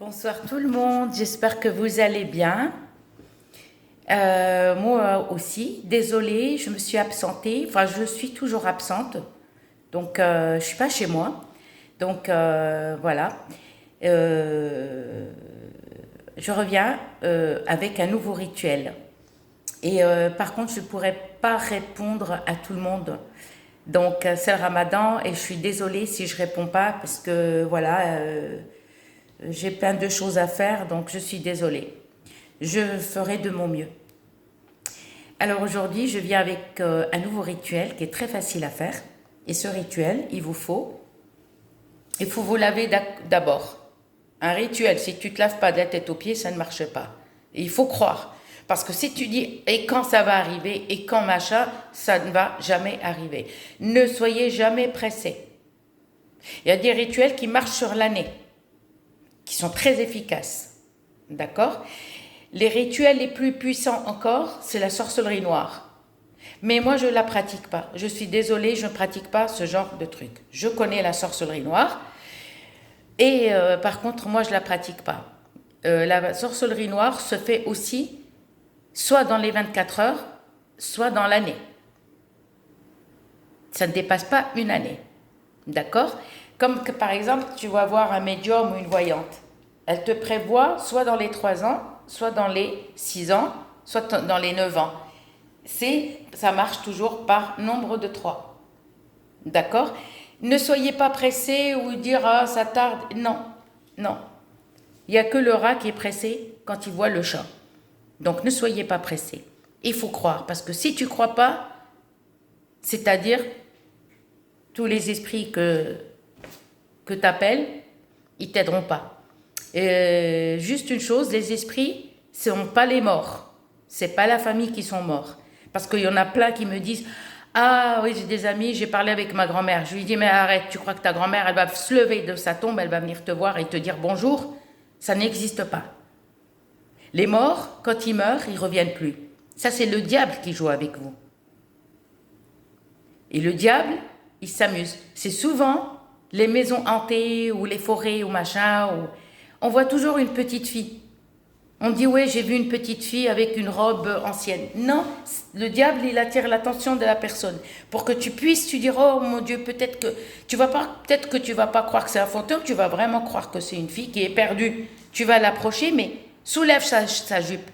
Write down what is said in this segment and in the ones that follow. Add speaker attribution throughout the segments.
Speaker 1: Bonsoir tout le monde, j'espère que vous allez bien. Moi aussi, désolée, je me suis absentée, enfin je suis toujours absente, donc je suis pas chez moi. Donc voilà. Euh, je reviens avec un nouveau rituel. Et par contre, je ne pourrais pas répondre à tout le monde. Donc c'est le ramadan et je suis désolée si je réponds pas parce que voilà, j'ai plein de choses à faire, donc je suis désolée. Je ferai de mon mieux. Alors aujourd'hui, je viens avec un nouveau rituel qui est très facile à faire. Et ce rituel, il faut vous laver d'abord. Un rituel, si tu te laves pas de la tête aux pieds, ça ne marche pas. Et il faut croire. Parce que si tu dis et quand ça va arriver et quand machin, ça ne va jamais arriver. Ne soyez jamais pressés. Il y a des rituels qui marchent sur l'année, qui sont très efficaces. D'accord? Les rituels les plus puissants encore, c'est la sorcellerie noire. Mais moi, je ne la pratique pas. Je suis désolée, je ne pratique pas ce genre de truc. Je connais la sorcellerie noire. Et par contre, moi, je ne la pratique pas. La sorcellerie noire se fait aussi soit dans les 24 heures, soit dans l'année. Ça ne dépasse pas une année. D'accord? Comme que par exemple, tu vas voir un médium ou une voyante. Elle te prévoit soit dans les 3 ans, soit dans les 6 ans, soit dans les 9 ans. Ça marche toujours par nombre de 3. D'accord? Ne soyez pas pressés ou dire ah ça tarde. Non, non. Il n'y a que le rat qui est pressé quand il voit le chat. Donc ne soyez pas pressés. Il faut croire parce que si tu ne crois pas, c'est-à-dire tous les esprits que tu appelles, ils ne t'aideront pas. Juste une chose, les esprits, ce ne sont pas les morts. Ce n'est pas la famille qui sont morts. Parce qu'il y en a plein qui me disent « Ah oui, j'ai des amis, j'ai parlé avec ma grand-mère. » Je lui dis « Mais arrête, tu crois que ta grand-mère, elle va se lever de sa tombe, elle va venir te voir et te dire bonjour ?» Ça n'existe pas. Les morts, quand ils meurent, ils ne reviennent plus. Ça, c'est le diable qui joue avec vous. Et le diable, il s'amuse. C'est souvent les maisons hantées ou les forêts ou machin. On voit toujours une petite fille. On dit, oui, j'ai vu une petite fille avec une robe ancienne. Non, le diable, il attire l'attention de la personne. Pour que tu puisses, tu dire, oh mon Dieu, peut-être que tu vas pas croire que c'est un fantôme, tu vas vraiment croire que c'est une fille qui est perdue. Tu vas l'approcher, mais soulève sa jupe.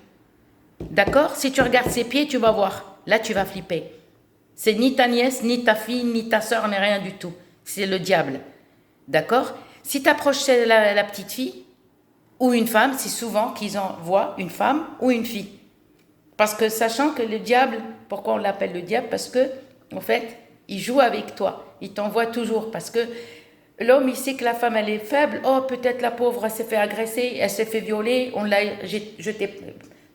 Speaker 1: D'accord? Si tu regardes ses pieds, tu vas voir. Là, tu vas flipper. C'est ni ta nièce, ni ta fille, ni ta soeur, ni rien du tout. C'est le diable. D'accord? Si tu approches la petite fille, ou une femme, c'est souvent qu'ils envoient une femme ou une fille. Parce que sachant que le diable, pourquoi on l'appelle le diable? Parce que, en fait, il joue avec toi. Il t'envoie toujours. Parce que l'homme, il sait que la femme, elle est faible. Oh, peut-être la pauvre, elle s'est fait agresser, elle s'est fait violer. On l'a jetée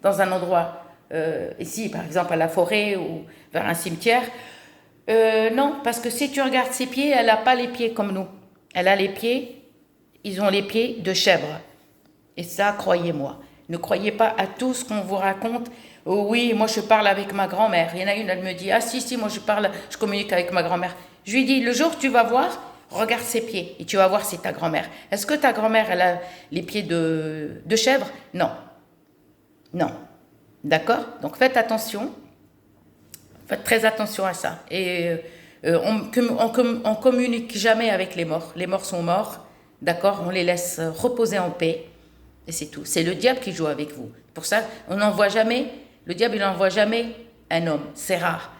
Speaker 1: dans un endroit, ici, par exemple, à la forêt ou vers un cimetière. Non, parce que si tu regardes ses pieds, elle n'a pas les pieds comme nous. Elle a les pieds, ils ont les pieds de chèvre. Et ça, croyez-moi, ne croyez pas à tout ce qu'on vous raconte. Oh oui, moi je parle avec ma grand-mère. Il y en a une, elle me dit, ah si, moi je communique avec ma grand-mère. Je lui dis, le jour où tu vas voir, regarde ses pieds et tu vas voir c'est ta grand-mère. Est-ce que ta grand-mère, elle a les pieds de chèvre? Non. Non. D'accord? Donc faites attention. Faites très attention à ça. Et on communique jamais avec les morts. Les morts sont morts. D'accord? On les laisse reposer en paix. Et c'est tout. C'est le diable qui joue avec vous. Pour ça, on n'envoie jamais, le diable, il n'envoie jamais un homme. C'est rare.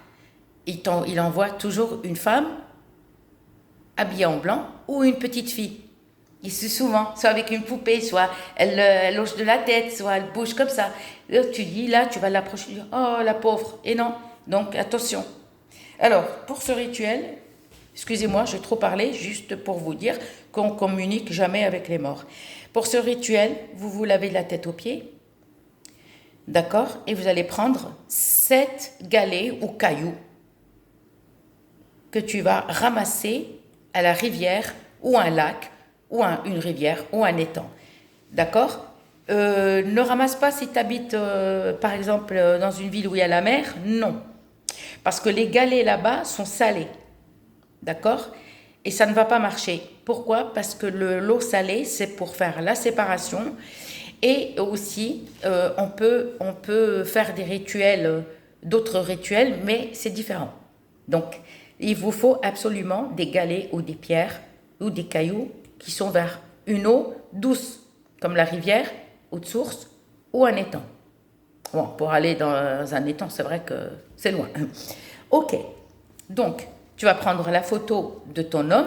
Speaker 1: Il envoie toujours une femme habillée en blanc ou une petite fille. Et c'est souvent, soit avec une poupée, soit elle hoche de la tête, soit elle bouge comme ça. Là, tu dis, là, tu vas l'approcher, tu dis, oh, la pauvre. Et non. Donc, attention. Alors, pour ce rituel, excusez-moi, j'ai trop parlé, juste pour vous dire qu'on ne communique jamais avec les morts. Pour ce rituel, vous vous lavez la tête aux pieds, d'accord? Et vous allez prendre 7 galets ou cailloux que tu vas ramasser à la rivière ou un lac ou une rivière ou un étang, d'accord? Ne ramasse pas si tu habites, par exemple, dans une ville où il y a la mer, non. Parce que les galets là-bas sont salés, d'accord? Et ça ne va pas marcher. Pourquoi? Parce que l'eau salée, c'est pour faire la séparation. Et aussi, on peut faire des rituels, d'autres rituels, mais c'est différent. Donc, il vous faut absolument des galets ou des pierres ou des cailloux qui sont vers une eau douce, comme la rivière ou de source ou un étang. Bon, pour aller dans un étang, c'est vrai que c'est loin. Ok, donc tu vas prendre la photo de ton homme.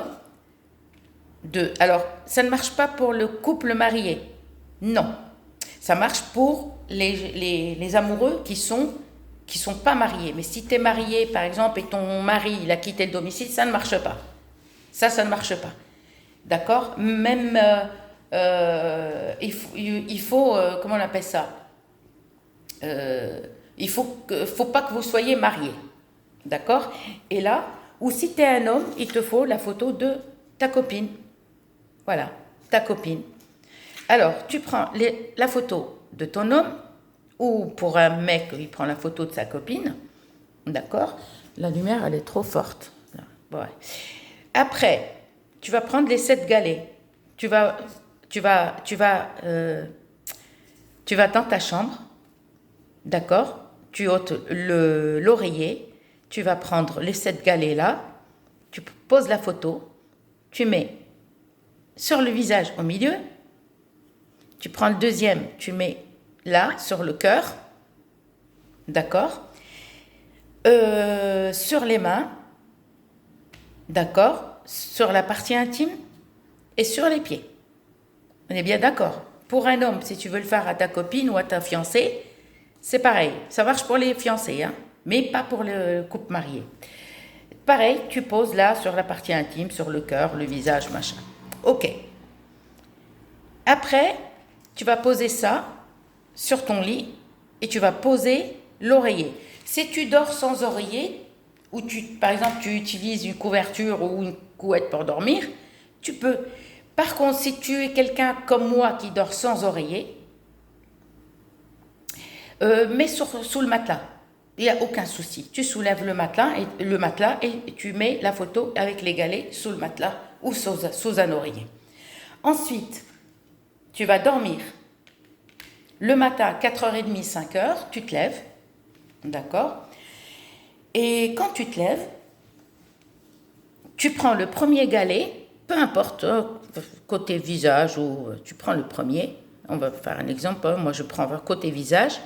Speaker 1: Alors, ça ne marche pas pour le couple marié. Non, ça marche pour les amoureux qui sont pas mariés. Mais si tu es marié, par exemple, et ton mari il a quitté le domicile, ça ne marche pas. Ça ne marche pas. D'accord? Même, il faut comment on appelle ça? Il faut pas que vous soyez mariés. D'accord? Et là, ou si tu es un homme, il te faut la photo de ta copine. Voilà, ta copine. Alors, tu prends la photo de ton homme, ou pour un mec, il prend la photo de sa copine. D'accord? La lumière, elle est trop forte. Ouais. Après, tu vas prendre les 7 galets. Tu vas dans ta chambre. D'accord? Tu ôtes l'oreiller. Tu vas prendre les 7 galets là. Tu poses la photo. Tu mets sur le visage au milieu. Tu prends le deuxième. Tu mets là, sur le cœur. D'accord? Sur les mains. D'accord? Sur la partie intime et sur les pieds. On est bien d'accord? Pour un homme, si tu veux le faire à ta copine ou à ta fiancée, c'est pareil. Ça marche pour les fiancés, hein, mais pas pour le couple marié. Pareil, tu poses là sur la partie intime, sur le cœur, le visage, machin. Ok. Après, tu vas poser ça sur ton lit et tu vas poser l'oreiller. Si tu dors sans oreiller, ou par exemple tu utilises une couverture ou une couette pour dormir, tu peux. Par contre, si tu es quelqu'un comme moi qui dort sans oreiller, mets sous le matelas. Il n'y a aucun souci. Tu soulèves le matelas et tu mets la photo avec les galets sous le matelas ou sous un oreiller. Ensuite, tu vas dormir. Le matin, 4h30, 5h, tu te lèves. D'accord? Et quand tu te lèves, tu prends le premier galet, peu importe, côté visage ou tu prends le premier. On va faire un exemple. Moi, je prends côté visage.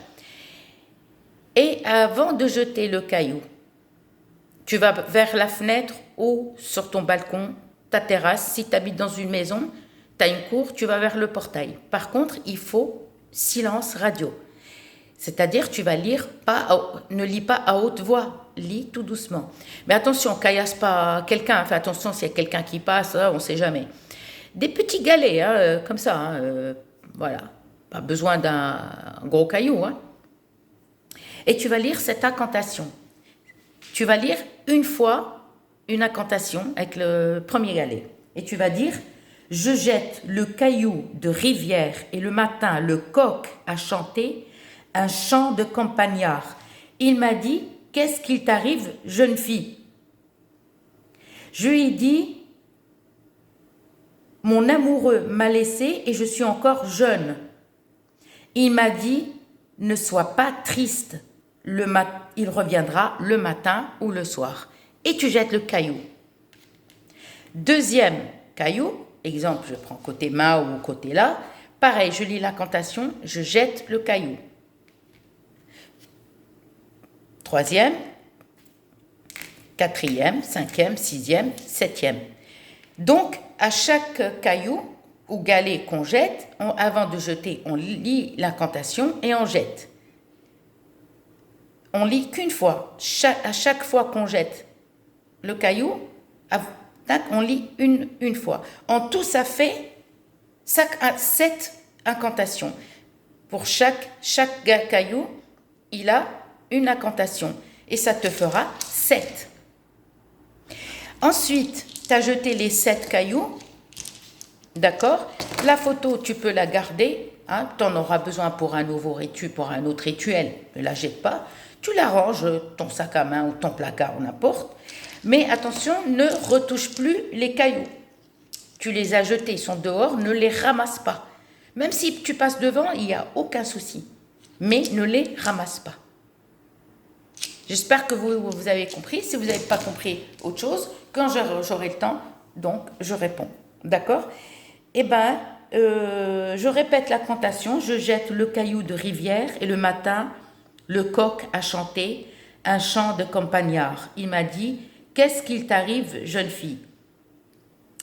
Speaker 1: Et avant de jeter le caillou, tu vas vers la fenêtre ou sur ton balcon, ta terrasse. Si tu habites dans une maison, tu as une cour, tu vas vers le portail. Par contre, il faut silence radio. C'est-à-dire, tu vas lire, ne lis pas à haute voix, lis tout doucement. Mais attention, caillasse pas quelqu'un, fais attention s'il y a quelqu'un qui passe, on ne sait jamais. Des petits galets, hein, comme ça, hein, voilà. Pas besoin d'un gros caillou. Hein. Et tu vas lire cette incantation. Tu vas lire une fois une incantation avec le premier galet. Et tu vas dire, je jette le caillou de rivière et le matin le coq a chanté un chant de campagnard. Il m'a dit, qu'est-ce qu'il t'arrive, jeune fille? Je lui ai dit, mon amoureux m'a laissé et je suis encore jeune. Il m'a dit, ne sois pas triste. Il reviendra le matin ou le soir. Et tu jettes le caillou. Deuxième caillou, exemple, je prends côté main ou côté là. Pareil, je lis l'incantation, je jette le caillou. Troisième, quatrième, cinquième, sixième, septième. Donc, à chaque caillou ou galet qu'on jette, avant de jeter, on lit l'incantation et on jette. On lit qu'une fois. À chaque fois qu'on jette le caillou, on lit une fois. En tout, ça fait 7 incantations. Pour chaque caillou, il a une incantation. Et ça te fera 7. Ensuite, tu as jeté les 7 cailloux. D'accord? La photo, tu peux la garder. Hein, tu en auras besoin pour un nouveau pour un autre rituel. Ne la jette pas. Tu la ranges, ton sac à main ou ton placard, n'importe. Mais attention, ne retouche plus les cailloux. Tu les as jetés, ils sont dehors, ne les ramasse pas. Même si tu passes devant, il n'y a aucun souci. Mais ne les ramasse pas. J'espère que vous avez compris. Si vous n'avez pas compris autre chose, quand j'aurai le temps, donc je réponds. D'accord? Eh bien, je répète la cantation. Je jette le caillou de rivière et le matin, le coq a chanté un chant de campagnard. Il m'a dit, qu'est-ce qu'il t'arrive, jeune fille?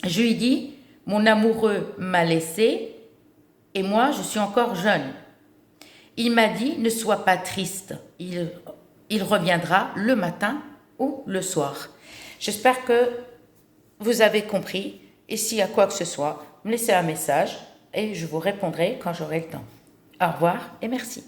Speaker 1: Je lui dis, mon amoureux m'a laissé et moi, je suis encore jeune. Il m'a dit, ne sois pas triste, il reviendra le matin ou le soir. J'espère que vous avez compris et s'il y a quoi que ce soit, me laissez un message et je vous répondrai quand j'aurai le temps. Au revoir et merci.